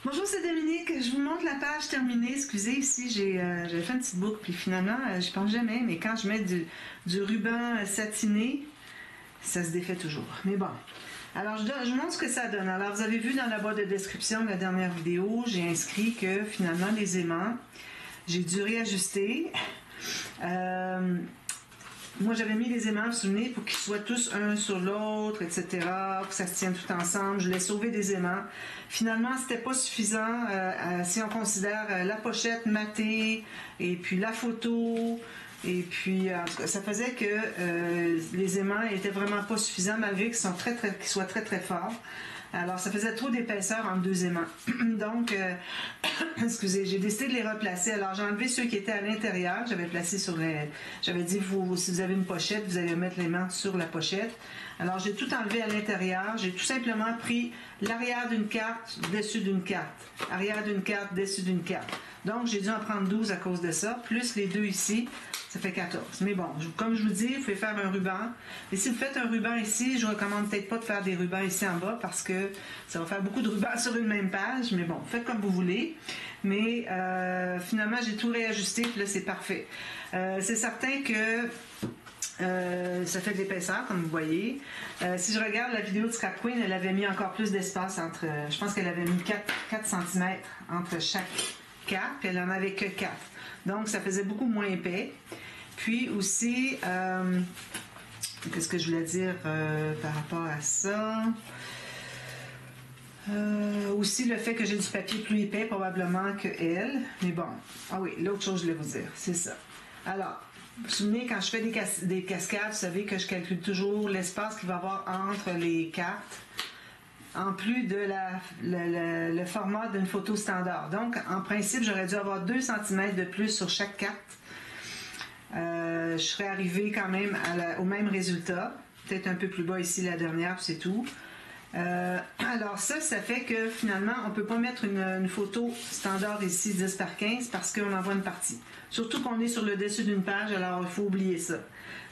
Bonjour, c'est Dominique. Je vous montre la page terminée. Excusez, ici, j'avais fait une petite boucle, puis finalement, je pense jamais, mais quand je mets du ruban satiné, ça se défait toujours. Mais bon. Alors, je vous montre ce que ça donne. Alors, vous avez vu dans la boîte de description de la dernière vidéo, j'ai inscrit que finalement, les aimants, j'ai dû réajuster. Moi, j'avais mis les aimants, vous vous souvenez, pour qu'ils soient tous un sur l'autre, etc., pour que ça se tienne tout ensemble. Je voulais sauver des aimants. Finalement, c'était pas suffisant si on considère la pochette matée, et puis la photo, et puis en tout cas, ça faisait que les aimants étaient vraiment pas suffisants, malgré qu'ils soient très très forts. Alors, ça faisait trop d'épaisseur entre deux aimants. Donc, excusez, j'ai décidé de les replacer. Alors, j'ai enlevé ceux qui étaient à l'intérieur. J'avais placé sur les... J'avais dit, si vous avez une pochette, vous allez mettre l'aimant sur la pochette. Alors, j'ai tout enlevé à l'intérieur. J'ai tout simplement pris l'arrière d'une carte, dessus d'une carte. Arrière d'une carte, dessus d'une carte. Donc, j'ai dû en prendre 12 à cause de ça, plus les deux ici. Ça fait 14. Mais bon, comme je vous dis, vous pouvez faire un ruban. Et si vous faites un ruban ici, je ne recommande peut-être pas de faire des rubans ici en bas parce que ça va faire beaucoup de rubans sur une même page. Mais bon, faites comme vous voulez. Mais finalement, j'ai tout réajusté. Puis là, c'est parfait. C'est certain que ça fait de l'épaisseur, comme vous voyez. Si je regarde la vidéo de Scrap Queen, elle avait mis encore plus d'espace entre... je pense qu'elle avait mis 4 cm entre chaque carte. Puis elle n'en avait que 4. Donc, ça faisait beaucoup moins épais. Puis aussi, qu'est-ce que je voulais dire par rapport à ça? Aussi, le fait que j'ai du papier plus épais, probablement, que elle. Mais bon, ah oui, l'autre chose, je voulais vous dire, c'est ça. Alors, vous vous souvenez, quand je fais des cascades, vous savez que je calcule toujours l'espace qu'il va y avoir entre les cartes, en plus de le format d'une photo standard. Donc, en principe, j'aurais dû avoir 2 cm de plus sur chaque carte. Je serais arrivée quand même au même résultat. Peut-être un peu plus bas ici, la dernière, c'est tout. Alors ça fait que finalement, on ne peut pas mettre une photo standard ici, 10 par 15, parce qu'on en voit une partie. Surtout qu'on est sur le dessus d'une page, alors il faut oublier ça.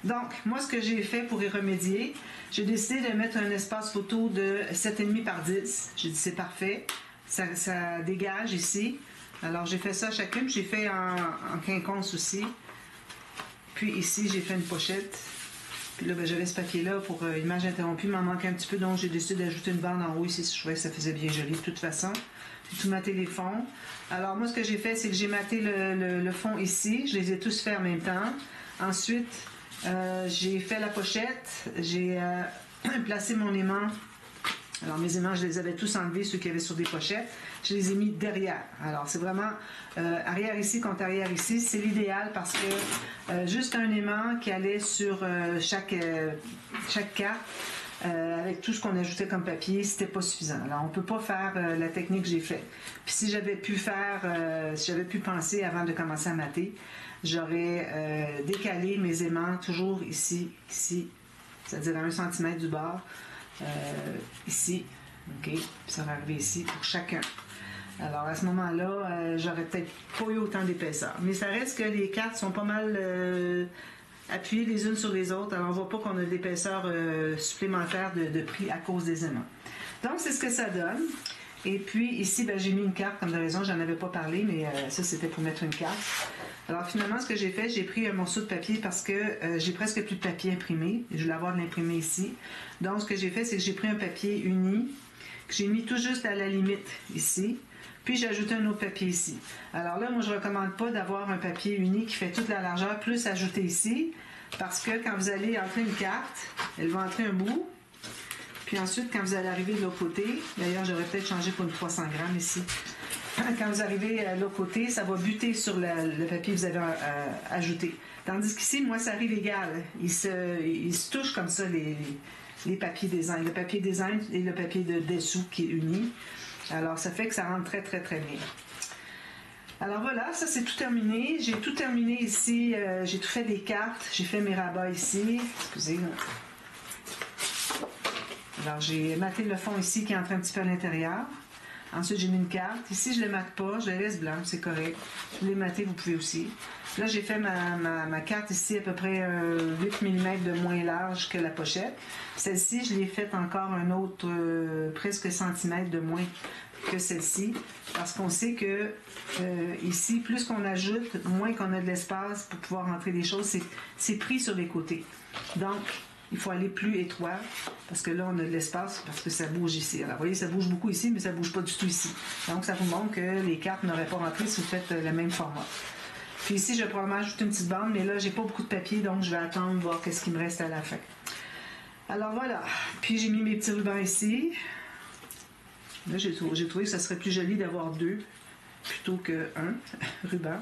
Donc, moi, ce que j'ai fait pour y remédier, j'ai décidé de mettre un espace photo de 7,5 par 10. J'ai dit, c'est parfait. Ça dégage ici. Alors, j'ai fait ça chacune. J'ai fait en quinconce aussi. Puis ici, j'ai fait une pochette. Puis là, ben, j'avais ce papier-là pour image interrompue. Il m'en manquait un petit peu, donc j'ai décidé d'ajouter une bande en haut ici. Je trouvais que ça faisait bien joli de toute façon. J'ai tout maté les fonds. Alors, moi, ce que j'ai fait, c'est que j'ai maté le fond ici. Je les ai tous faits en même temps. Ensuite, j'ai fait la pochette, j'ai placé mon aimant. Alors mes aimants, je les avais tous enlevés, ceux qui avaient sur des pochettes. Je les ai mis derrière. Alors c'est vraiment arrière ici contre arrière ici. C'est l'idéal parce que juste un aimant qui allait sur chaque carte, avec tout ce qu'on ajoutait comme papier, c'était pas suffisant. Alors on peut pas faire la technique que j'ai faite. Puis si j'avais pu penser avant de commencer à mater, j'aurais décalé mes aimants toujours ici, c'est-à-dire à 1 cm du bord, ici, ok, puis ça va arriver ici pour chacun. Alors à ce moment-là, j'aurais peut-être pas eu autant d'épaisseur. Mais ça reste que les cartes sont pas mal appuyées les unes sur les autres, alors on voit pas qu'on a de l'épaisseur supplémentaire de prix à cause des aimants. Donc c'est ce que ça donne. Et puis ici, ben, j'ai mis une carte, comme de raison, j'en avais pas parlé, mais ça c'était pour mettre une carte. Alors finalement, ce que j'ai fait, j'ai pris un morceau de papier parce que j'ai presque plus de papier imprimé. Je voulais avoir de l'imprimer ici. Donc ce que j'ai fait, c'est que j'ai pris un papier uni, que j'ai mis tout juste à la limite ici. Puis j'ai ajouté un autre papier ici. Alors là, moi je ne recommande pas d'avoir un papier uni qui fait toute la largeur, plus ajouter ici, parce que quand vous allez entrer une carte, elle va entrer un bout. Puis ensuite, quand vous allez arriver de l'autre côté, d'ailleurs, j'aurais peut-être changé pour une 300 grammes ici. Quand vous arrivez de l'autre côté, ça va buter sur le papier que vous avez ajouté. Tandis qu'ici, moi, ça arrive égal. Ils se touchent comme ça, les papiers design. Le papier design et le papier de dessous qui est uni. Alors, ça fait que ça rentre très, très, très bien. Alors voilà, ça c'est tout terminé. J'ai tout terminé ici. J'ai tout fait des cartes. J'ai fait mes rabats ici. Excusez-moi. Alors, j'ai maté le fond ici qui entre un petit peu à l'intérieur. Ensuite, j'ai mis une carte. Ici, je ne le mate pas. Je la laisse blanche, c'est correct. Si vous voulez mater, vous pouvez aussi. Là, j'ai fait ma carte ici à peu près 8 mm de moins large que la pochette. Celle-ci, je l'ai faite encore un autre presque centimètre de moins que celle-ci, parce qu'on sait que ici, plus qu'on ajoute, moins qu'on a de l'espace pour pouvoir rentrer des choses, c'est pris sur les côtés. Donc, il faut aller plus étroit, parce que là, on a de l'espace, parce que ça bouge ici. Alors, vous voyez, ça bouge beaucoup ici, mais ça ne bouge pas du tout ici. Donc, ça vous montre que les cartes n'auraient pas rentré si vous faites le même format. Puis ici, je vais probablement ajouter une petite bande, mais là, j'ai pas beaucoup de papier, donc je vais attendre, voir qu'est-ce qui me reste à la fin. Alors, voilà. Puis, j'ai mis mes petits rubans ici. Là, j'ai trouvé que ça serait plus joli d'avoir 2 plutôt qu'un ruban.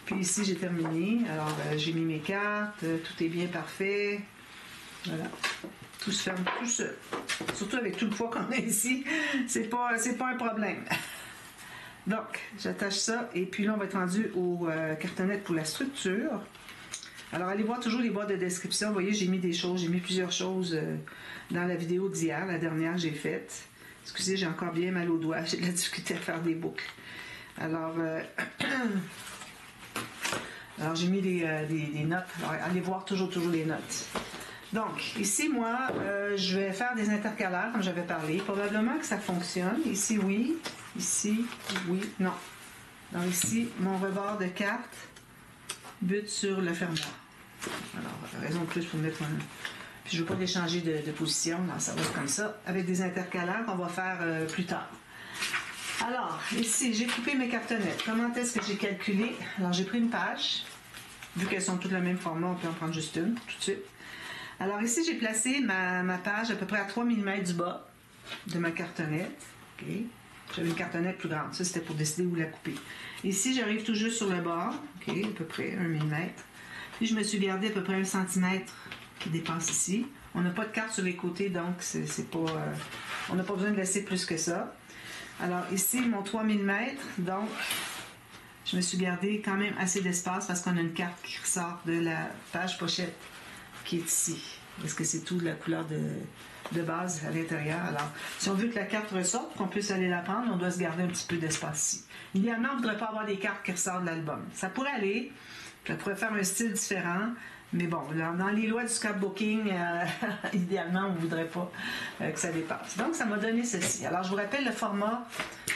Puis ici, j'ai terminé. Alors, j'ai mis mes cartes. Tout est bien parfait. Voilà. Tout se ferme tout seul. Surtout avec tout le poids qu'on a ici, c'est pas un problème. Donc, j'attache ça. Et puis là, on va être rendu aux cartonnettes pour la structure. Alors, allez voir toujours les boîtes de description. Vous voyez, j'ai mis des choses. J'ai mis plusieurs choses dans la vidéo d'hier, la dernière que j'ai faite. Excusez, j'ai encore bien mal aux doigts. J'ai de la difficulté à faire des boucles. Alors, j'ai mis des notes. Alors, allez voir toujours les notes. Donc, ici, moi, je vais faire des intercalaires, comme j'avais parlé. Probablement que ça fonctionne. Ici, oui. Ici, oui. Non. Donc, ici, mon rebord de carte bute sur le fermoir. Alors, raison de plus pour mettre un... Puis, je ne veux pas les changer de position. Non, ça va être comme ça. Avec des intercalaires qu'on va faire plus tard. Alors, ici, j'ai coupé mes cartonnettes. Comment est-ce que j'ai calculé? Alors, j'ai pris une page. Vu qu'elles sont toutes le même format, on peut en prendre juste une tout de suite. Alors, ici, j'ai placé ma page à peu près à 3 mm du bas de ma cartonnette. Okay. J'avais une cartonnette plus grande. Ça, c'était pour décider où la couper. Ici, j'arrive tout juste sur le bord. Okay, à peu près 1 mm. Puis, je me suis gardé à peu près 1 cm qui dépasse ici. On n'a pas de carte sur les côtés, donc c'est pas, on n'a pas besoin de laisser plus que ça. Alors ici, mon 3 mm, donc je me suis gardé quand même assez d'espace parce qu'on a une carte qui ressort de la page pochette qui est ici. Parce que c'est tout de la couleur de base à l'intérieur. Alors, si on veut que la carte ressorte, qu'on puisse aller la prendre, on doit se garder un petit peu d'espace ici. Idéalement, on ne voudrait pas avoir des cartes qui ressortent de l'album. Ça pourrait aller, ça pourrait faire un style différent. Mais bon, dans les lois du scrapbooking, idéalement, on ne voudrait pas que ça dépasse. Donc, ça m'a donné ceci. Alors, je vous rappelle le format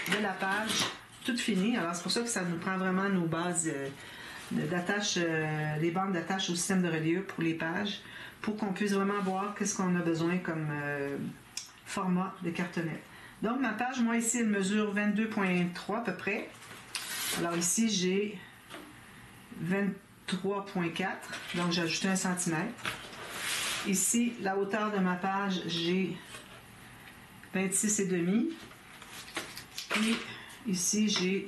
de la page, toute finie. Alors, c'est pour ça que ça nous prend vraiment nos bases d'attache, les bandes d'attache au système de reliure pour les pages, pour qu'on puisse vraiment voir qu'est-ce qu'on a besoin comme format de cartonnette. Donc, ma page, moi, ici, elle mesure 22,3 à peu près. Alors, ici, j'ai 23,4, donc j'ai ajouté 1 cm. Ici, la hauteur de ma page, j'ai 26,5. Puis ici, j'ai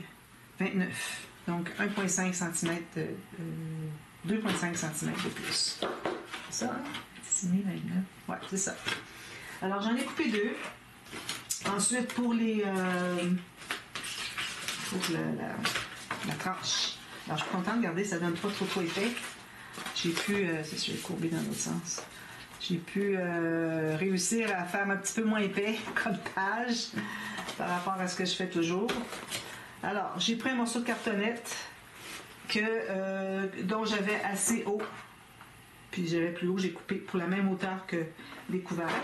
29. Donc 1,5 cm, 2,5 cm de plus. C'est ça, hein? 26,29. Ouais, c'est ça. Alors, j'en ai coupé 2. Ensuite, pour les... pour la tranche. Alors, je suis contente, regardez, ça donne pas trop épais. J'ai pu, je vais courber dans l'autre sens. J'ai pu réussir à faire un petit peu moins épais comme page par rapport à ce que je fais toujours. Alors, j'ai pris un morceau de cartonnette dont j'avais assez haut. Puis j'avais plus haut, j'ai coupé pour la même hauteur que les couverts.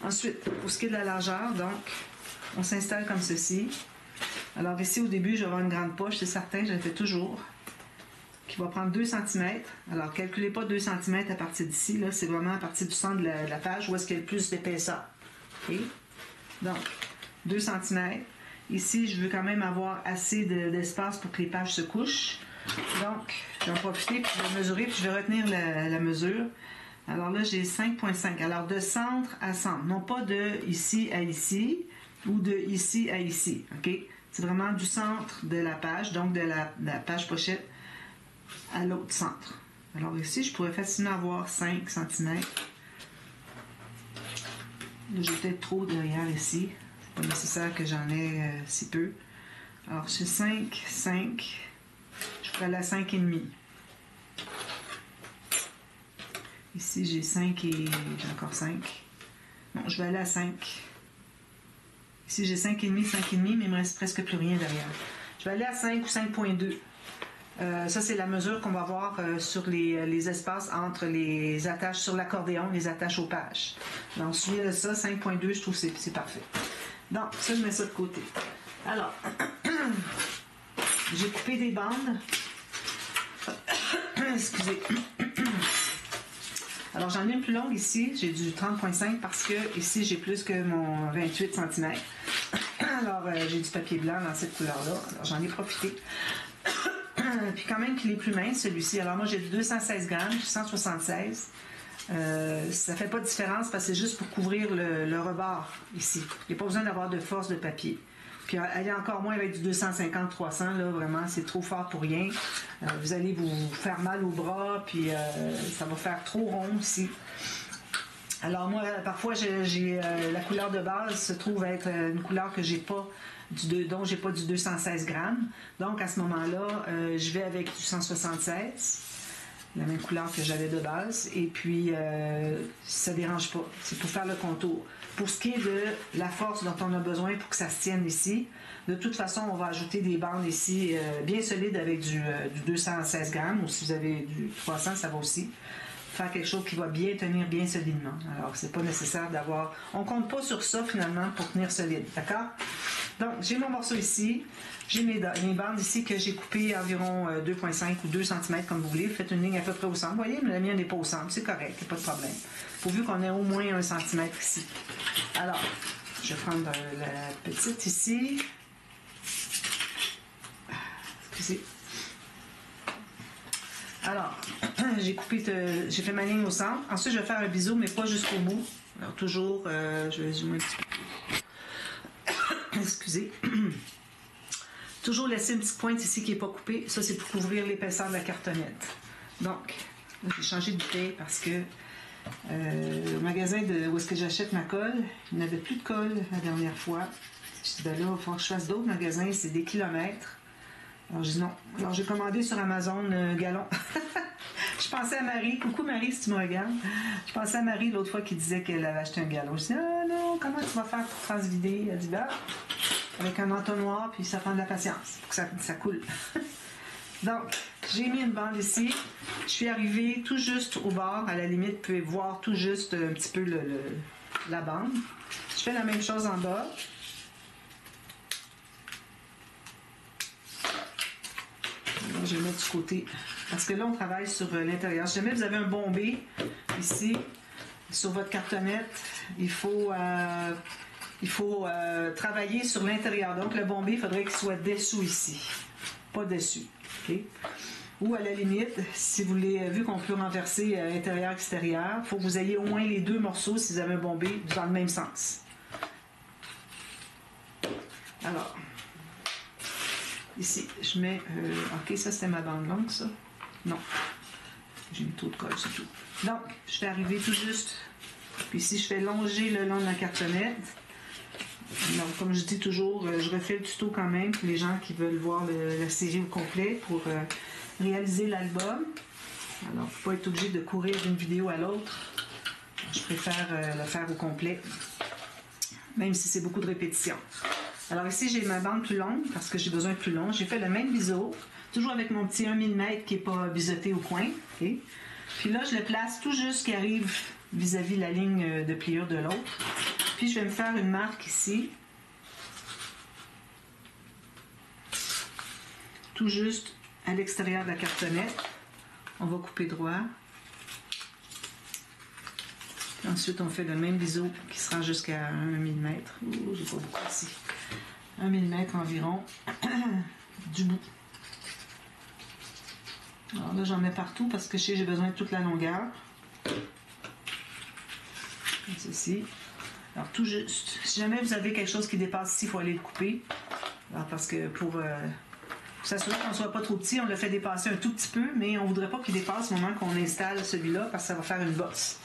Ensuite, pour ce qui est de la largeur, donc, on s'installe comme ceci. Alors ici, au début, je vais avoir une grande poche, c'est certain, je le fais toujours, qui va prendre 2 cm. Alors, calculez pas 2 cm à partir d'ici, là, c'est vraiment à partir du centre de la page où est-ce qu'il y a le plus d'épaisseur. Okay? Donc, 2 cm. Ici, je veux quand même avoir assez d'espace pour que les pages se couchent. Donc, je vais en profiter, puis je vais mesurer, puis je vais retenir la mesure. Alors là, j'ai 5,5. Alors, de centre à centre, non pas de ici à ici, ou de ici à ici, OK? C'est vraiment du centre de la page, donc de la page pochette à l'autre centre. Alors ici, je pourrais facilement avoir 5 cm. J'ai peut-être trop derrière ici. C'est pas nécessaire que j'en ai si peu. Alors, j'ai 5, je pourrais aller à 5,5. Ici, j'ai 5 et j'ai encore 5. Bon, je vais aller à 5. Ici, j'ai 5,5, mais il me reste presque plus rien derrière. Je vais aller à 5 ou 5,2. Ça, c'est la mesure qu'on va voir sur les espaces entre les attaches sur l'accordéon, les attaches aux pages. Donc, suivi de ça, 5,2, je trouve que c'est parfait. Donc, ça, je mets ça de côté. Alors, j'ai coupé des bandes. Excusez. Alors, j'en ai une plus longue ici. J'ai du 30,5 parce que ici, j'ai plus que mon 28 cm. Alors, j'ai du papier blanc dans cette couleur-là. Alors, j'en ai profité. Puis quand même qu'il est plus mince, celui-ci. Alors, moi, j'ai du 216 grammes, 176. Ça ne fait pas de différence parce que c'est juste pour couvrir le rebord ici. Il n'y a pas besoin d'avoir de force de papier. Puis aller encore moins avec du 250-300, là, vraiment, c'est trop fort pour rien. Vous allez vous faire mal au bras, puis ça va faire trop rond aussi. Alors moi, parfois, j'ai la couleur de base se trouve être une couleur que j'ai pas, dont j'ai pas du 216 grammes. Donc à ce moment-là, je vais avec du 176. La même couleur que j'avais de base, et puis ça ne dérange pas, c'est pour faire le contour. Pour ce qui est de la force dont on a besoin pour que ça se tienne ici, de toute façon, on va ajouter des bandes ici bien solides avec du 216 grammes, ou si vous avez du 300, ça va aussi. Faire quelque chose qui va bien tenir bien solidement. Alors, c'est pas nécessaire d'avoir... On compte pas sur ça, finalement, pour tenir solide, d'accord? Donc, j'ai mon morceau ici. J'ai mes bandes ici que j'ai coupées environ 2,5 ou 2 cm, comme vous voulez. Faites une ligne à peu près au centre. Vous voyez, mais la mienne n'est pas au centre. C'est correct, il n'y a pas de problème. Pourvu qu'on ait au moins 1 cm ici. Alors, je vais prendre la petite ici. Excusez. Alors, j'ai fait ma ligne au centre. Ensuite, je vais faire un biseau, mais pas jusqu'au bout. Alors, toujours, je vais zoomer un petit peu. Excusez. Toujours laisser une petite pointe ici qui n'est pas coupée. Ça, c'est pour couvrir l'épaisseur de la cartonnette. Donc, j'ai changé de bouteille parce que au magasin où est-ce que j'achète ma colle, il n'avait plus de colle la dernière fois. Je dis, ben là, il va falloir que je fasse d'autres magasins. C'est des kilomètres. Alors, je dis non. Alors, j'ai commandé sur Amazon un gallon. Je pensais à Marie. Coucou Marie, si tu me regardes. Je pensais à Marie l'autre fois qui disait qu'elle avait acheté un gallon. Je dis, ah non, comment tu vas faire pour transvider? Elle dit, bah, avec un entonnoir, puis ça prend de la patience pour que ça coule. Donc, j'ai mis une bande ici. Je suis arrivée tout juste au bord. À la limite, vous pouvez voir tout juste un petit peu la bande. Je fais la même chose en bas. Je vais mettre du côté. Parce que là, on travaille sur l'intérieur. Si jamais vous avez un bombé ici, sur votre cartonnette, il faut travailler sur l'intérieur. Donc, le bombé, il faudrait qu'il soit dessous ici, pas dessus. Okay? Ou à la limite, si vous voulez, vu qu'on peut renverser intérieur-extérieur, il faut que vous ayez au moins les deux morceaux, si vous avez un bombé, dans le même sens. Alors, ici, je mets... OK, ça, c'était ma bande longue, ça? Non. J'ai mis trop de colle, c'est tout. Donc, je vais arriver tout juste. Puis ici, je fais longer le long de la cartonnette. Donc, comme je dis toujours, je refais le tuto quand même pour les gens qui veulent voir la série au complet pour réaliser l'album. Alors, il ne faut pas être obligé de courir d'une vidéo à l'autre. Je préfère le faire au complet, même si c'est beaucoup de répétitions. Alors ici, j'ai ma bande plus longue parce que j'ai besoin de plus long. J'ai fait le même biseau, toujours avec mon petit 1 mm qui n'est pas biseauté au coin. Okay? Puis là, je le place tout juste qui arrive vis-à-vis la ligne de pliure de l'autre. Puis je vais me faire une marque ici. Tout juste à l'extérieur de la cartonnette. On va couper droit. Puis ensuite, on fait le même biseau qui sera jusqu'à 1 mm. Ouh, j'ai pas beaucoup ici. 1 mm environ du bout. Alors là, j'en mets partout parce que j'ai besoin de toute la longueur. Comme ceci. Alors, tout juste. Si jamais vous avez quelque chose qui dépasse ici, il faut aller le couper. Alors, parce que pour s'assurer qu'on ne soit pas trop petit, on le fait dépasser un tout petit peu, mais on ne voudrait pas qu'il dépasse au moment qu'on installe celui-là parce que ça va faire une bosse.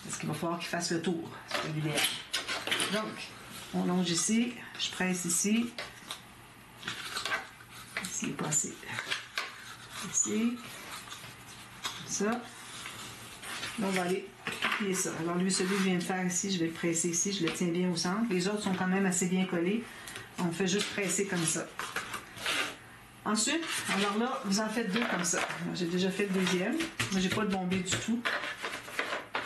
Parce qu'il va falloir qu'il fasse le tour. C'est l'idéal. Donc, on longe ici. Je presse ici. Ici, pas assez. Ici. Comme ça. Là, on va aller plier ça. Alors, lui, celui que je viens de faire ici, je vais le presser ici. Je le tiens bien au centre. Les autres sont quand même assez bien collés. On fait juste presser comme ça. Ensuite, alors là, vous en faites deux comme ça. J'ai déjà fait le deuxième. Moi, j'ai pas de bombé du tout.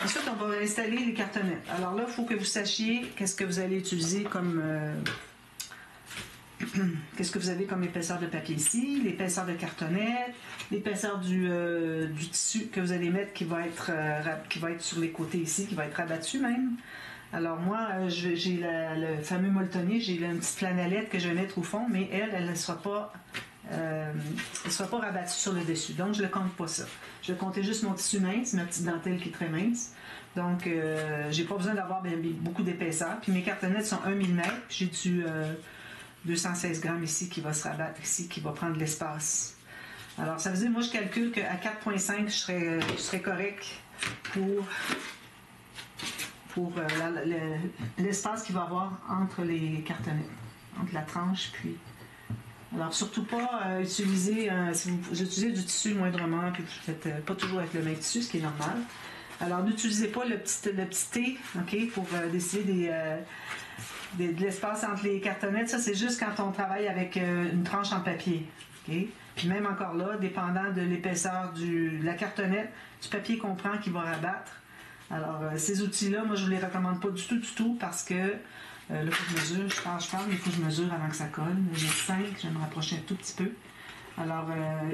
Ensuite, on va installer les cartonnettes. Alors là, il faut que vous sachiez qu'est-ce que vous allez utiliser comme... qu'est-ce que vous avez comme épaisseur de papier ici, l'épaisseur de cartonnette, l'épaisseur du tissu que vous allez mettre qui va être sur les côtés ici, qui va être rabattu même. Alors moi, j'ai le fameux molletonnier, j'ai une petite flanellette que je vais mettre au fond, mais elle ne sera pas rabattue sur le dessus. Donc, je ne compte pas ça. Je vais compter juste mon tissu mince, ma petite dentelle qui est très mince. Donc, j'ai pas besoin d'avoir beaucoup d'épaisseur. Puis mes cartonnettes sont 1 mm. J'ai du 216 grammes ici qui va se rabattre ici, qui va prendre de l'espace. Alors, ça veut dire, moi, je calcule qu'à 4,5, je serais correct pour l'espace qu'il va y avoir entre les cartonnettes, entre la tranche, puis... Alors, surtout pas utiliser, si vous utilisez du tissu moindrement, puis vous ne faites pas toujours avec le même tissu, ce qui est normal. Alors, n'utilisez pas le petit T, OK, pour décider de l'espace entre les cartonnettes. Ça, c'est juste quand on travaille avec une tranche en papier, OK? Puis même encore là, dépendant de l'épaisseur de la cartonnette, du papier qu'on prend qui va rabattre. Alors, ces outils-là, moi, je ne vous les recommande pas du tout, parce que là, il faut que je mesure, je parle, mais il faut que je mesure avant que ça colle. J'ai 5, je vais me rapprocher un tout petit peu. Alors,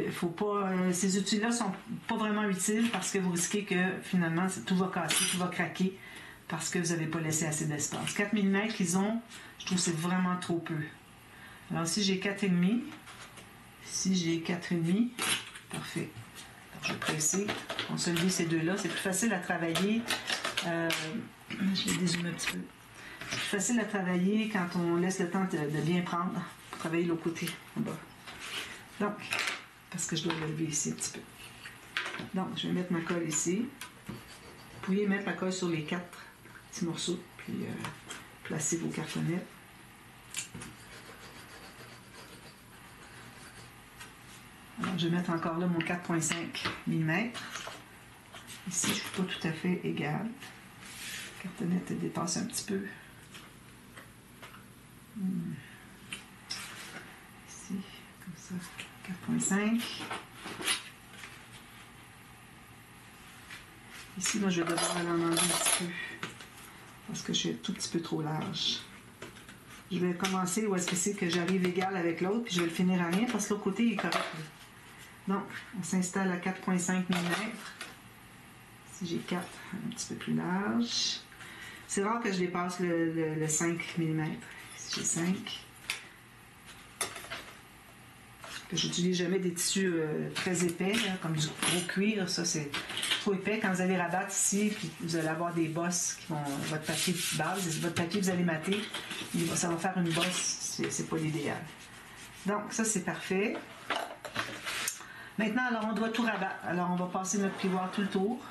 il faut pas. Ces outils-là sont pas vraiment utiles parce que vous risquez que finalement, tout va casser, tout va craquer parce que vous n'avez pas laissé assez d'espace. 4 mm qu'ils ont, je trouve que c'est vraiment trop peu. Alors, ici, j'ai 4,5. Ici, j'ai 4,5. Parfait. Alors, je vais presser. On se lit ces deux-là. C'est plus facile à travailler. Je vais dézoomer un petit peu. C'est plus facile à travailler quand on laisse le temps de bien prendre pour travailler l'autre côté, en bas. Donc, parce que je dois lever ici un petit peu. Donc, je vais mettre ma colle ici. Vous pourriez mettre la colle sur les 4 petits morceaux, puis placer vos cartonnettes. Alors, je vais mettre encore là mon 4,5 mm. Ici, je ne suis pas tout à fait égale. La cartonnette elle dépasse un petit peu. Ici, comme ça, 4,5. Ici, moi, je vais devoir aller en enlever un petit peu parce que je suis un tout petit peu trop large. Je vais commencer où est-ce que c'est que j'arrive égal avec l'autre, puis je vais le finir à rien parce que l'autre côté il est correct. Donc, on s'installe à 4,5 mm. Si j'ai 4, un petit peu plus large. C'est rare que je dépasse le 5 mm. Si j'ai 5. Je n'utilise jamais des tissus très épais, là, comme du gros cuir. Ça, c'est trop épais. Quand vous allez rabattre ici, puis vous allez avoir des bosses qui vont... Votre papier de base, votre papier que vous allez mater, ça va faire une bosse. C'est pas l'idéal. Donc, ça, c'est parfait. Maintenant, alors, on doit tout rabattre. Alors, on va passer notre plioir tout le tour.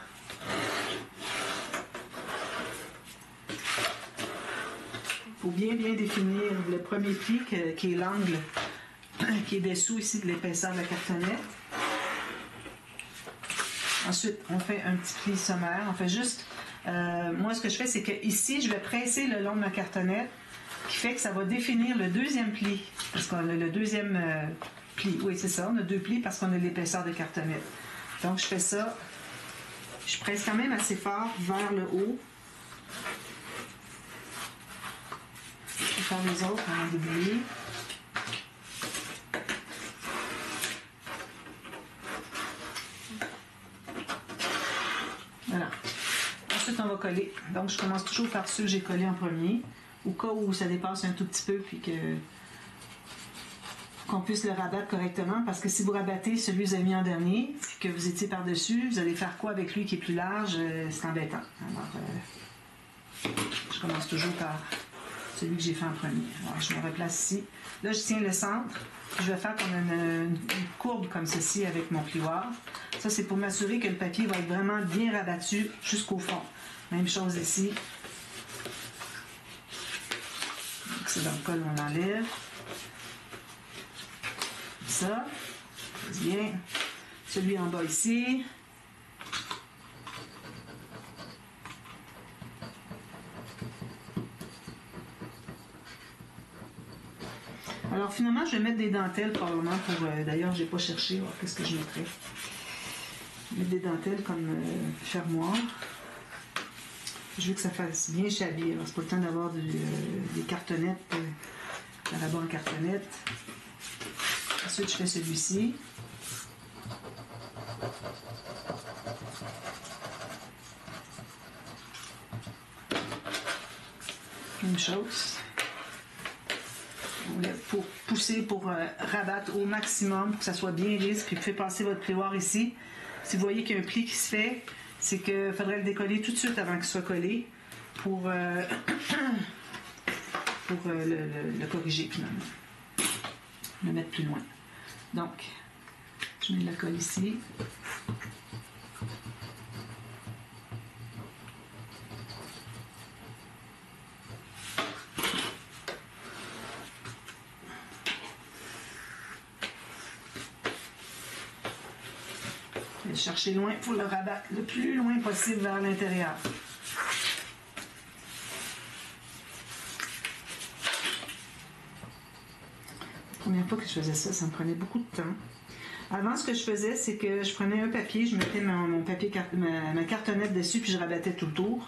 Il faut bien définir le premier pli qui est l'angle qui est dessous ici de l'épaisseur de la cartonnette. Ensuite, on fait un petit pli sommaire. On fait juste... moi, ce que je fais, c'est que ici, je vais presser le long de ma cartonnette, qui fait que ça va définir le deuxième pli. Parce qu'on a le deuxième pli. Oui, c'est ça. On a 2 plis parce qu'on a l'épaisseur de cartonnette. Donc, je fais ça. Je presse quand même assez fort vers le haut. Je vais faire les autres avant d'oublier. Voilà. Ensuite, on va coller. Donc, je commence toujours par ceux que j'ai collés en premier, au cas où ça dépasse un tout petit peu, puis qu'on puisse le rabattre correctement, parce que si vous rabattez celui que vous avez mis en dernier, puis que vous étiez par-dessus, vous allez faire quoi avec lui qui est plus large? C'est embêtant. Alors, je commence toujours par celui que j'ai fait en premier. Alors, je me replace ici. Là, je tiens le centre. Je vais faire comme une courbe comme ceci avec mon plioir. Ça, c'est pour m'assurer que le papier va être vraiment bien rabattu jusqu'au fond. Même chose ici. C'est dans le col, on l'enlève. Ça. C'est bien. Celui en bas ici. Alors finalement, je vais mettre des dentelles probablement pour... D'ailleurs, je n'ai pas cherché. Qu'est-ce que je mettrais? Je vais mettre des dentelles comme fermoir. Je veux que ça fasse bien chablis. Alors, c'est pas le temps d'avoir des cartonnettes, un rabat en cartonnette. Ensuite, je fais celui-ci. Même chose. Pour pousser, pour rabattre au maximum, pour que ça soit bien lisse, puis vous faites passer votre plioir ici. Si vous voyez qu'il y a un pli qui se fait, c'est qu'il faudrait le décoller tout de suite avant qu'il soit collé pour, le corriger finalement. Le mettre plus loin. Donc, je mets la colle ici. Je vais chercher loin pour le rabattre le plus loin possible vers l'intérieur. La première fois que je faisais ça, ça me prenait beaucoup de temps. Avant, ce que je faisais, c'est que je prenais un papier, je mettais ma cartonnette dessus, puis je rabattais tout le tour.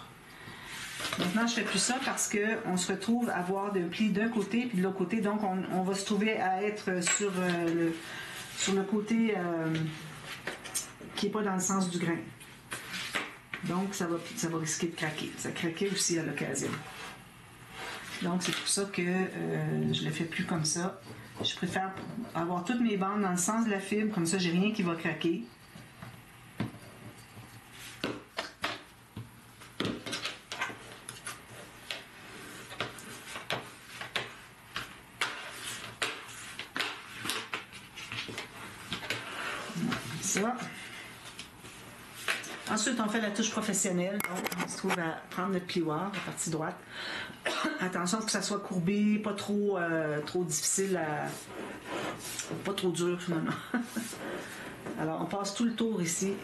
Maintenant, je ne fais plus ça parce qu'on se retrouve à avoir des plis d'un côté puis de l'autre côté. Donc, on va se trouver à être sur le côté qui n'est pas dans le sens du grain. Donc, ça va risquer de craquer. Ça craquait aussi à l'occasion. Donc, c'est pour ça que je ne le fais plus comme ça. Je préfère avoir toutes mes bandes dans le sens de la fibre. Comme ça, j'ai rien qui va craquer. Ça. Ensuite, on fait la touche professionnelle. Donc, on se trouve à prendre notre plioir, la partie droite. Attention que ça soit courbé, pas trop difficile pas trop dur finalement. Alors, on passe tout le tour ici.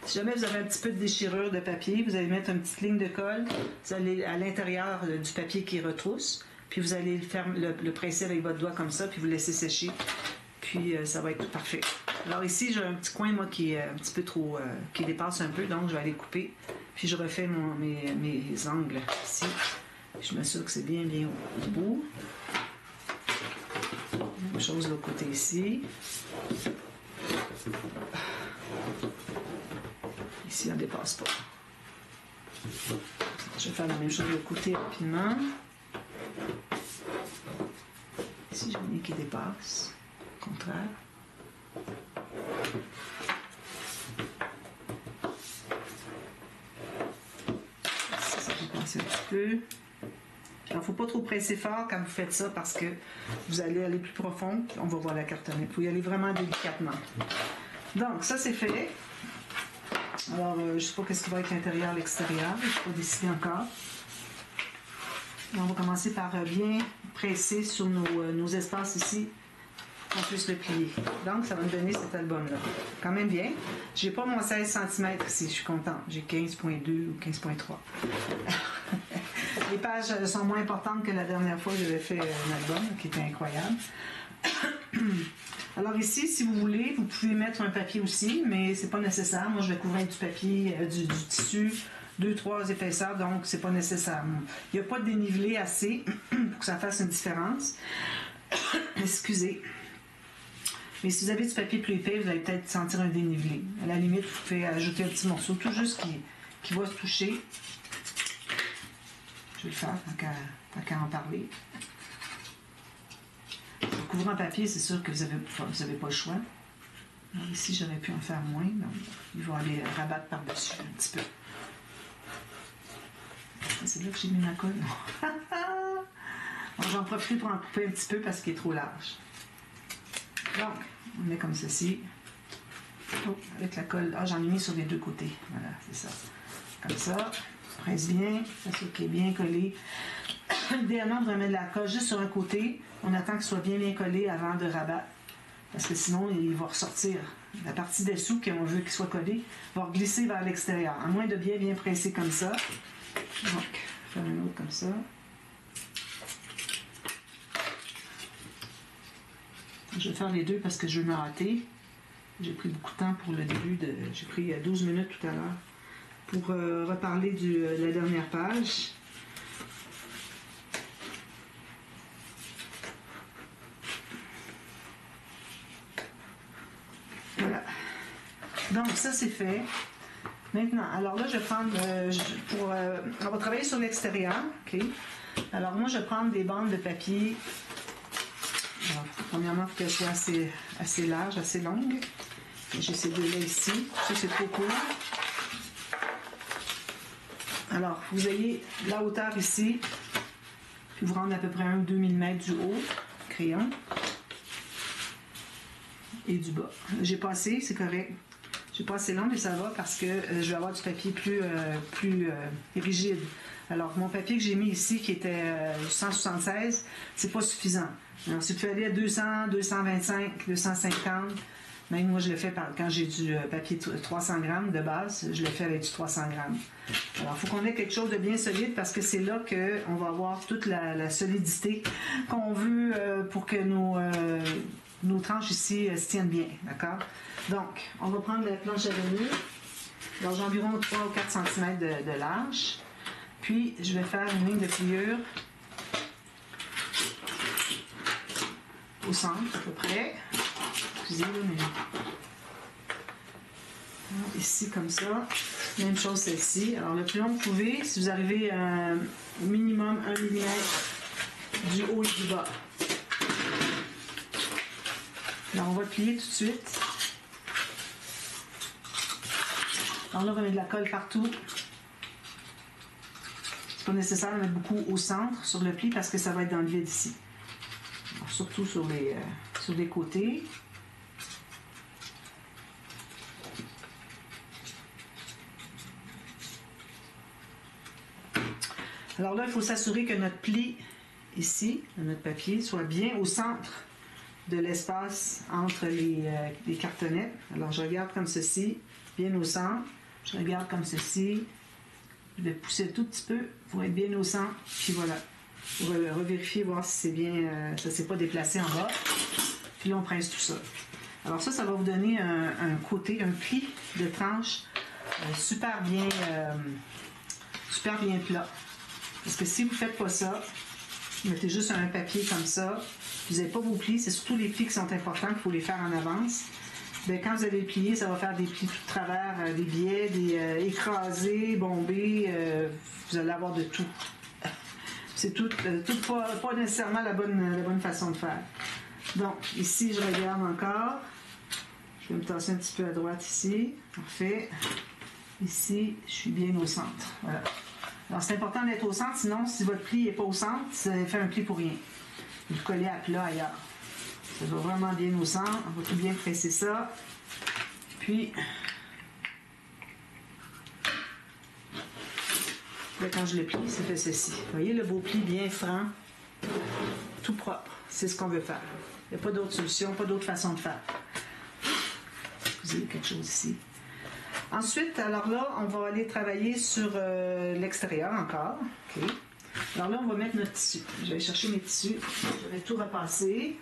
Si jamais vous avez un petit peu de déchirure de papier, vous allez mettre une petite ligne de colle. Vous allez à l'intérieur du papier qui retrousse. Puis vous allez le presser avec votre doigt comme ça, puis vous laissez sécher. Puis ça va être parfait. Alors ici, j'ai un petit coin, moi, qui est un petit peu trop... qui dépasse un peu, donc je vais aller couper. Puis je refais mes angles ici. Je m'assure que c'est bien au bout. Même chose de l'autre côté ici. Ici, on ne dépasse pas. Je vais faire la même chose de l'autre côté rapidement. Ici, je vois qu'il dépasse. Au contraire. Ça dépasse un petit peu. Il ne faut pas trop presser fort quand vous faites ça parce que vous allez aller plus profond. On va voir la cartonnette. Il faut y aller vraiment délicatement. Donc, ça, c'est fait. Alors, je ne sais pas ce qui va être l'intérieur, l'extérieur. Je ne suis pas décidée encore. On va commencer par bien presser sur nos espaces ici pour qu'on puisse le plier. Donc, ça va me donner cet album-là. Quand même bien. Je n'ai pas mon 16 cm ici. Je suis contente. J'ai 15,2 ou 15,3. Les pages sont moins importantes que la dernière fois que j'avais fait un album, qui était incroyable. Alors ici, si vous voulez, vous pouvez mettre un papier aussi, mais c'est pas nécessaire. Moi, je vais couvrir du papier, du tissu, 2-3 épaisseurs, donc c'est pas nécessaire. Il n'y a pas de dénivelé assez pour que ça fasse une différence. Excusez. Mais si vous avez du papier plus épais, vous allez peut-être sentir un dénivelé. À la limite, vous pouvez ajouter un petit morceau, tout juste qui va se toucher. Je vais le faire, tant qu'à en parler. Pour couvrir en papier, c'est sûr que vous avez pas le choix. Alors ici, j'aurais pu en faire moins, donc il va aller rabattre par-dessus un petit peu. C'est là que j'ai mis ma colle. J'en profite pour en couper un petit peu parce qu'il est trop large. Donc, on met comme ceci. Oh, avec la colle. Ah, j'en ai mis sur les deux côtés. Voilà, c'est ça. Comme ça. Presse bien, ça qui est bien collé. Idéalement, on va mettre la colle juste sur un côté. On attend que ce soit bien collé avant de rabattre. Parce que sinon, il va ressortir. La partie dessous qu'on veut qu'il soit collé va glisser vers l'extérieur. À moins de bien presser comme ça. Donc, faire un autre comme ça. Je vais faire les deux parce que je veux me rater. J'ai pris beaucoup de temps pour le début. J'ai pris 12 minutes tout à l'heure pour reparler de la dernière page. Voilà. Donc, ça, c'est fait. Maintenant, alors là, je vais prendre, on va travailler sur l'extérieur, OK? Alors, moi, je vais prendre des bandes de papier. Alors, premièrement, il faut qu'elles soient assez larges, assez longues. J'ai ces deux-là ici. Ça, c'est trop court. Alors, vous ayez la hauteur ici, puis vous rendez à peu près 1 ou 2 mm du haut, crayon, et du bas. J'ai pas assez, c'est correct. J'ai pas assez long, mais ça va parce que je vais avoir du papier plus rigide. Alors, mon papier que j'ai mis ici, qui était 176, c'est pas suffisant. Alors, si tu aller à 200, 225, 250, même moi, je le fais quand j'ai du papier 300 grammes de base, je le fais avec du 300 grammes. Alors, il faut qu'on ait quelque chose de bien solide parce que c'est là qu'on va avoir toute la solidité qu'on veut pour que nos tranches ici se tiennent bien. D'accord? Donc, on va prendre la planche à venir. Alors, j'ai environ 3 ou 4 cm de large. Puis, je vais faire une ligne de pliure au centre, à peu près. Excusez-moi, mais... Ici, comme ça. Même chose celle-ci. Alors, le plus long que vous pouvez, si vous arrivez à minimum 1 mm du haut et du bas. Alors, on va le plier tout de suite. Alors là, on va mettre de la colle partout. C'est pas nécessaire de mettre beaucoup au centre sur le pli parce que ça va être dans le vide ici. Alors, surtout sur les côtés. Alors là, il faut s'assurer que notre pli ici, notre papier, soit bien au centre de l'espace entre les cartonnettes. Alors je regarde comme ceci, bien au centre. Je regarde comme ceci. Je vais pousser un tout petit peu pour être bien au centre. Puis voilà. On va revérifier, voir si c'est bien, ça ne s'est pas déplacé en bas. Puis là, on presse tout ça. Alors ça va vous donner un côté, un pli de tranche super bien plat. Parce que si vous ne faites pas ça, vous mettez juste un papier comme ça, vous n'avez pas vos plis, c'est surtout les plis qui sont importants qu'il faut les faire en avance. Bien, quand vous allez le plier, ça va faire des plis tout de travers, des biais, des écrasés, bombés, vous allez avoir de tout. C'est tout pas nécessairement la bonne façon de faire. Donc, ici, je regarde encore. Je vais me tasser un petit peu à droite ici. Parfait. Ici, je suis bien au centre. Voilà. Alors, c'est important d'être au centre, sinon, si votre pli n'est pas au centre, ça fait un pli pour rien. Vous le collez à plat ailleurs. Ça va vraiment bien au centre. On va tout bien presser ça. Puis, là, quand je le plie, ça fait ceci. Vous voyez le beau pli bien franc, tout propre. C'est ce qu'on veut faire. Il n'y a pas d'autre solution, pas d'autre façon de faire. Excusez, quelque chose ici. Ensuite, alors là, on va aller travailler sur l'extérieur encore. Okay. Alors là, on va mettre notre tissu. Je vais chercher mes tissus. Je vais tout repasser.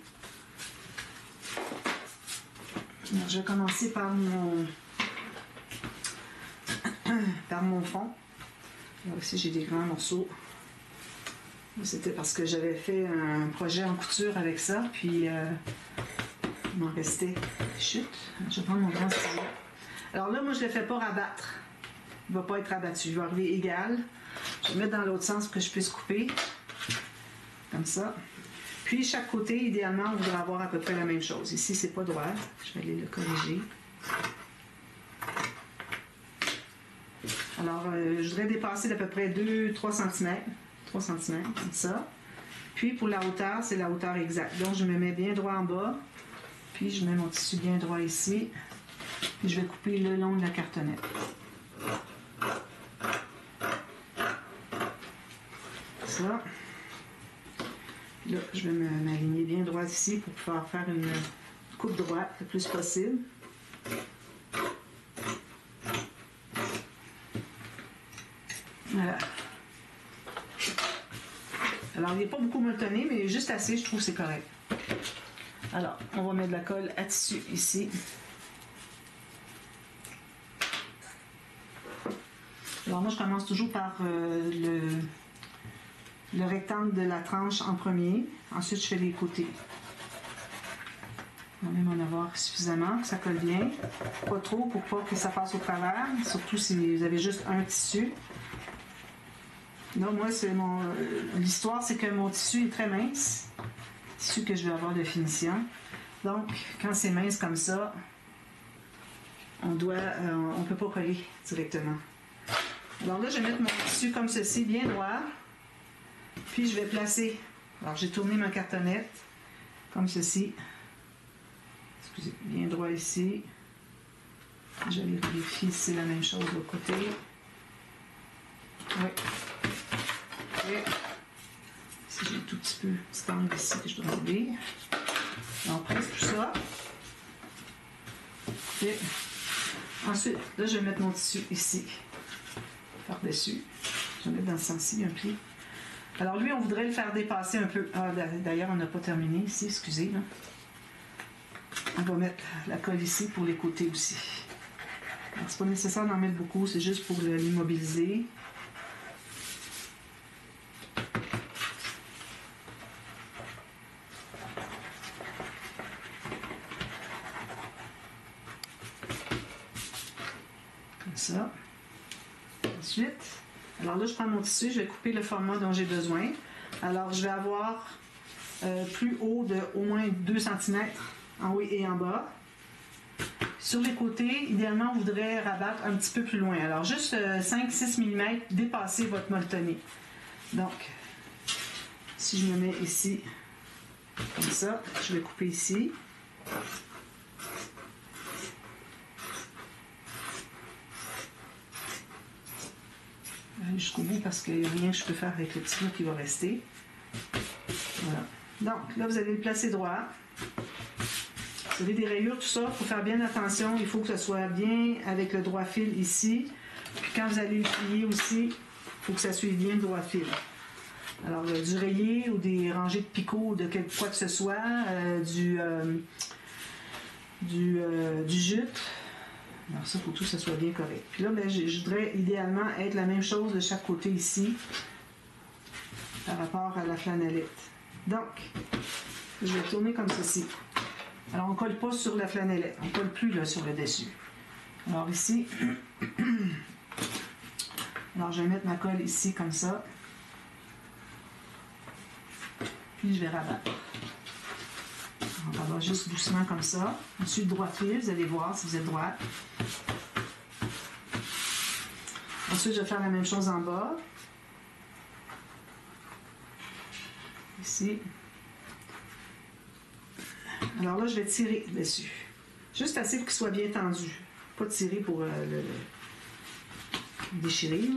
Alors, je vais commencer par mon fond. Là aussi, j'ai des grands morceaux. C'était parce que j'avais fait un projet en couture avec ça, puis il m'en restait. Chut, je vais prendre mon grand stylo. Alors là, moi, je ne le fais pas rabattre. Il ne va pas être rabattu. Il va arriver égal. Je vais le mettre dans l'autre sens pour que je puisse couper. Comme ça. Puis, chaque côté, idéalement, on voudrait avoir à peu près la même chose. Ici, c'est pas droit. Je vais aller le corriger. Alors, je voudrais dépasser d'à peu près 2-3 cm. 3 cm, comme ça. Puis, pour la hauteur, c'est la hauteur exacte. Donc, je me mets bien droit en bas. Puis, je mets mon tissu bien droit ici. Puis, je vais couper le long de la cartonnette. Ça. Là, je vais m'aligner bien droit ici pour pouvoir faire une coupe droite le plus possible. Voilà. Alors, il n'est pas beaucoup molletonné, mais juste assez, je trouve que c'est correct. Alors, on va mettre de la colle à tissu ici. Alors moi, je commence toujours par le rectangle de la tranche en premier. Ensuite, je fais les côtés. On va même en avoir suffisamment, que ça colle bien. Pas trop pour pas que ça passe au travers, surtout si vous avez juste un tissu. Là, moi, c'est l'histoire, c'est que mon tissu est très mince. Tissu que je vais avoir de finition. Donc, quand c'est mince comme ça, on peut pas coller directement. Alors là, je vais mettre mon tissu comme ceci, bien droit. Puis je vais placer. Alors, j'ai tourné ma cartonnette comme ceci. Excusez, bien droit ici. Je vais vérifier si c'est la même chose de l'autre côté. Oui. Et si j'ai un tout petit peu de angle ici que je dois enlever. On presse tout ça. Et ensuite, là, je vais mettre mon tissu ici, par-dessus. Je vais mettre dans ce sens-ci un pli. Alors lui, on voudrait le faire dépasser un peu. Ah, d'ailleurs, on n'a pas terminé ici, excusez. Là. On va mettre la colle ici pour les côtés aussi. Alors, c'est pas nécessaire d'en mettre beaucoup, c'est juste pour l'immobiliser. Comme ça. Ensuite, alors là, je prends mon tissu, je vais couper le format dont j'ai besoin. Alors, je vais avoir plus haut de au moins 2 cm en haut et en bas. Sur les côtés, idéalement, on voudrait rabattre un petit peu plus loin. Alors, juste 5-6 mm, dépasser votre molletonné. Donc, si je me mets ici, comme ça, je vais couper ici. Jusqu'au bout parce qu'il n'y a rien que je peux faire avec le petit bout qui va rester. Voilà. Donc, là, vous allez le placer droit. Vous avez des rayures, tout ça, il faut faire bien attention. Il faut que ce soit bien avec le droit fil ici. Puis quand vous allez le plier aussi, il faut que ça suive bien le droit fil. Alors, du rayé ou des rangées de picots ou de quoi que ce soit, du jute. Alors ça, il faut que tout ça soit bien correct. Puis là, ben, je voudrais idéalement être la même chose de chaque côté ici par rapport à la flanellette. Donc, je vais tourner comme ceci. Alors, on ne colle pas sur la flanellette. On ne colle plus là, sur le dessus. Alors ici, alors je vais mettre ma colle ici comme ça. Puis je vais rabattre. On va avoir juste doucement comme ça. Ensuite, droit fil, vous allez voir si vous êtes droite. Ensuite, je vais faire la même chose en bas. Ici. Alors là, je vais tirer dessus. Juste assez pour qu'il soit bien tendu. Pas tirer pour le déchirer.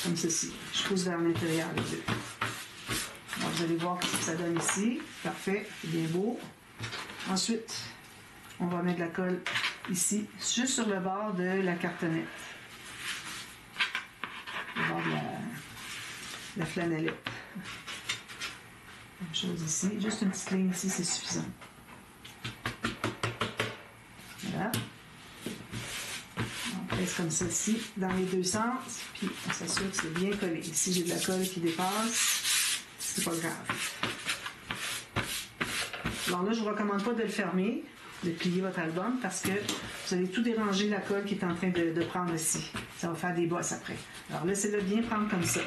Comme ceci. Je pousse vers l'intérieur les deux. Alors, vous allez voir ce que ça donne ici. Parfait, c'est bien beau. Ensuite, on va mettre la colle ici, juste sur le bord de la cartonnette. Le bord de la flanellette. Même chose ici. Juste une petite ligne ici, c'est suffisant. Voilà. On presse comme ceci dans les deux sens. Puis on s'assure que c'est bien collé. Ici, j'ai de la colle qui dépasse. C'est pas grave. Alors là, je ne vous recommande pas de le fermer, de plier votre album, parce que vous allez tout déranger la colle qui est en train de prendre ici. Ça va faire des bosses après. Alors laissez-le bien prendre comme ça.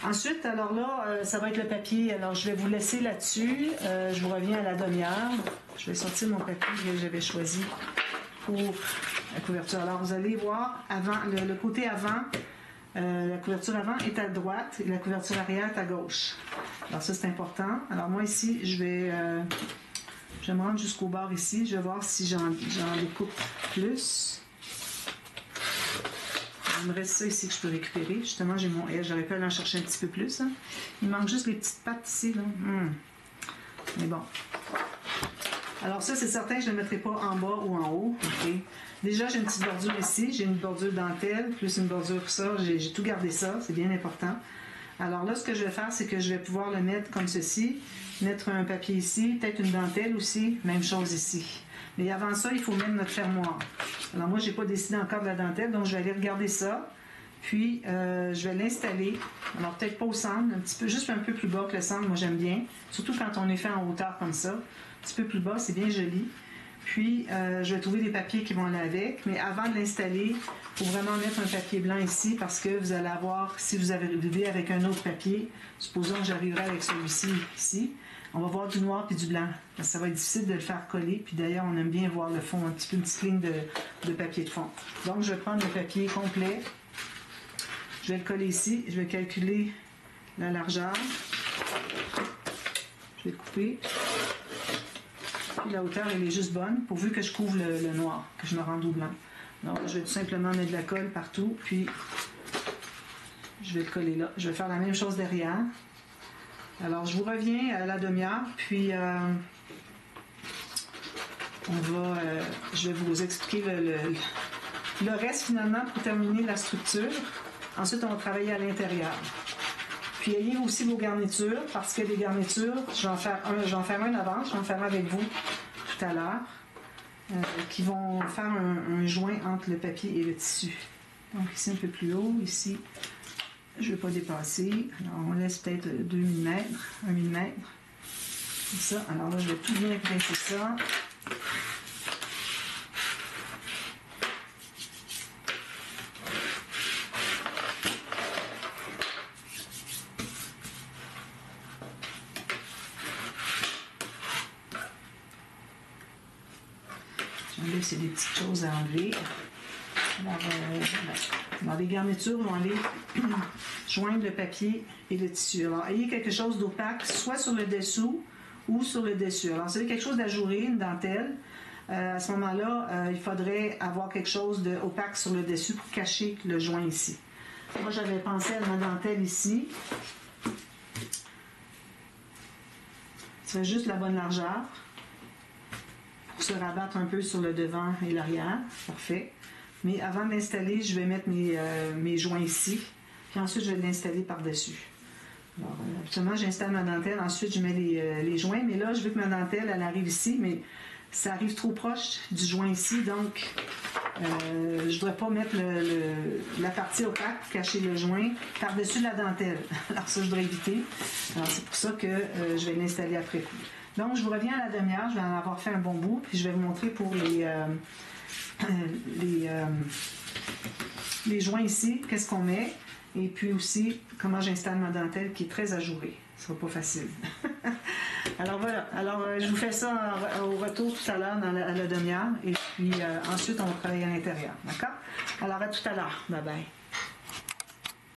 Ensuite, alors là, ça va être le papier. Alors je vais vous laisser là-dessus. Je vous reviens à la demi-heure. Je vais sortir mon papier que j'avais choisi pour la couverture. Alors vous allez voir, avant, le côté avant, la couverture avant est à droite et la couverture arrière est à gauche. Alors ça, c'est important. Alors moi ici, je vais me rendre jusqu'au bord ici. Je vais voir si j'en découpe plus. Il me reste ça ici que je peux récupérer. Justement, j'ai mon L. J'aurais pu aller en chercher un petit peu plus. Hein. Il manque juste les petites pattes ici. Là. Mais bon. Alors ça, c'est certain que je ne le mettrai pas en bas ou en haut. Okay. Déjà, j'ai une petite bordure ici. J'ai une bordure dentelle, plus une bordure ça. J'ai tout gardé ça. C'est bien important. Alors là, ce que je vais faire, c'est que je vais pouvoir le mettre comme ceci. Mettre un papier ici, peut-être une dentelle aussi. Même chose ici. Mais avant ça, il faut mettre notre fermoir. Alors moi, je n'ai pas décidé encore de la dentelle, donc je vais aller regarder ça. Puis, je vais l'installer. Alors, peut-être pas au centre, un petit peu, juste un peu plus bas que le centre, moi j'aime bien. Surtout quand on est fait en hauteur comme ça. Un petit peu plus bas, c'est bien joli. Puis, je vais trouver des papiers qui vont aller avec. Mais avant de l'installer, il faut vraiment mettre un papier blanc ici parce que vous allez avoir, si vous arrivez avec un autre papier, supposons que j'arriverai avec celui-ci ici, on va voir du noir puis du blanc. Parce que ça va être difficile de le faire coller. Puis d'ailleurs, on aime bien voir le fond, une petite ligne de papier de fond. Donc, je vais prendre le papier complet. Je vais le coller ici. Je vais calculer la largeur. Je vais le couper. Puis la hauteur, elle est juste bonne, pourvu que je couvre le noir, que je me rende au blanc. Donc, je vais tout simplement mettre de la colle partout, puis je vais le coller là. Je vais faire la même chose derrière. Alors, je vous reviens à la demi-heure, puis je vais vous expliquer le reste finalement pour terminer la structure. Ensuite, on va travailler à l'intérieur. Puis, ayez aussi vos garnitures, parce que les garnitures, je vais en faire un avant, je vais en faire un avec vous tout à l'heure, qui vont faire un joint entre le papier et le tissu. Donc, ici un peu plus haut, ici, je ne vais pas dépasser. Alors, on laisse peut-être 2 mm, 1 mm. C'est ça. Alors là, je vais tout bien pincer ça. C'est des petites choses à enlever. Alors, les garnitures vont aller joindre le papier et le tissu. Alors, ayez quelque chose d'opaque, soit sur le dessous ou sur le dessus. Alors, si vous avez quelque chose d'ajouré, une dentelle, à ce moment-là, il faudrait avoir quelque chose d'opaque sur le dessus pour cacher le joint ici. Moi, j'avais pensé à ma dentelle ici. C'est juste la bonne largeur. Se rabattre un peu sur le devant et l'arrière. Parfait. Mais avant de l'installer, je vais mettre mes joints ici. Puis ensuite, je vais l'installer par-dessus. Alors, habituellement, j'installe ma dentelle. Ensuite, je mets les joints. Mais là, je veux que ma dentelle, elle arrive ici. Mais ça arrive trop proche du joint ici. Donc, je ne voudrais pas mettre la partie opaque pour cacher le joint par-dessus la dentelle. Alors, ça, je voudrais éviter. Alors, c'est pour ça que je vais l'installer après coup. Donc, je vous reviens à la demi-heure, je vais en avoir fait un bon bout, puis je vais vous montrer pour les joints ici, qu'est-ce qu'on met, et puis aussi comment j'installe ma dentelle qui est très ajourée. Ce sera pas facile. Alors voilà, je vous fais ça au retour tout à l'heure à la demi-heure, et puis ensuite on va travailler à l'intérieur, d'accord? Alors à tout à l'heure, bye bye.